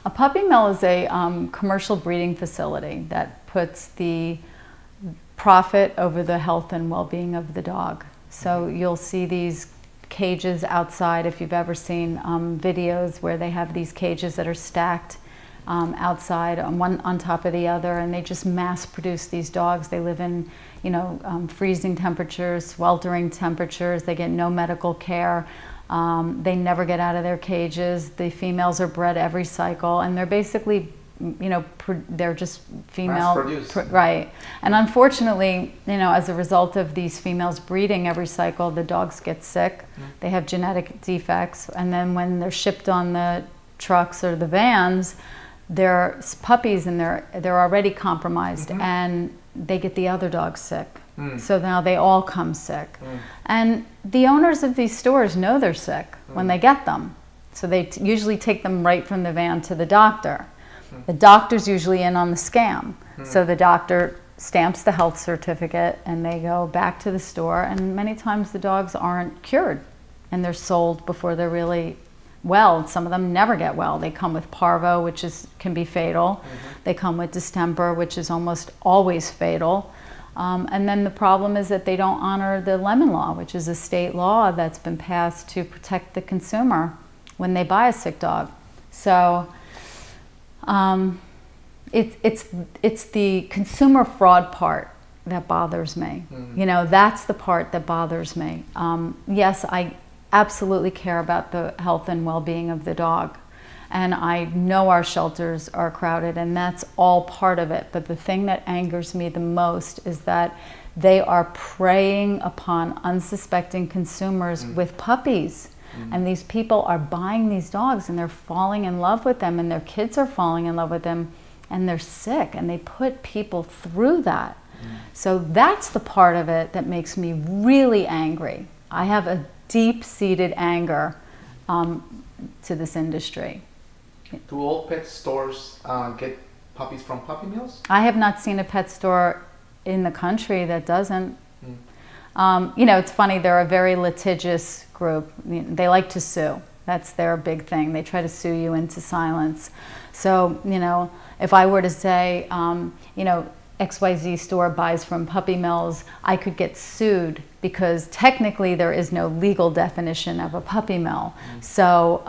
A puppy mill is a commercial breeding facility that puts the profit over the health and well-being of the dog. So you'll see these cages outside, if you've ever seen videos where they have these cages that are stacked outside, one on top of the other, and they just mass produce these dogs. They live in, freezing temperatures, sweltering temperatures. They get no medical care. They never get out of their cages. The females are bred every cycle, and they're basically, they're just female, right? And unfortunately, as a result of these females breeding every cycle, the dogs get sick. They have genetic defects, and then when they're shipped on the trucks or the vans, they're puppies and they're already compromised, and they get the other dogs sick. So now they all come sick. And the owners of these stores know they're sick when they get them. So they usually take them right from the van to the doctor. The doctor's usually in on the scam. So the doctor stamps the health certificate and they go back to the store, and many times the dogs aren't cured and they're sold before they're really well. Some of them never get well. They come with parvo, which can be fatal. They come with distemper, which is almost always fatal. And then the problem is that they don't honor the lemon law, which is a state law that's been passed to protect the consumer when they buy a sick dog. So it's the consumer fraud part that bothers me. That's the part that bothers me. Yes, I absolutely care about the health and well-being of the dog. And I know our shelters are crowded, and that's all part of it. But the thing that angers me the most is that they are preying upon unsuspecting consumers with puppies. And these people are buying these dogs and they're falling in love with them, and their kids are falling in love with them, and they're sick, and they put people through that. So that's the part of it that makes me really angry. I have a deep-seated anger to this industry. Do all pet stores get puppies from puppy mills? I have not seen a pet store in the country that doesn't. It's funny, they're a very litigious group. They like to sue. That's their big thing. They try to sue you into silence. So, if I were to say, XYZ store buys from puppy mills, I could get sued because technically there is no legal definition of a puppy mill. So,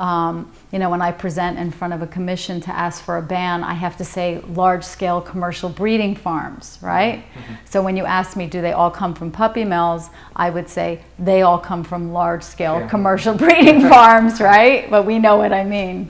when I present in front of a commission to ask for a ban, I have to say large-scale commercial breeding farms, right? So when you ask me, do they all come from puppy mills, I would say they all come from large-scale commercial breeding farms, right? But we know what I mean.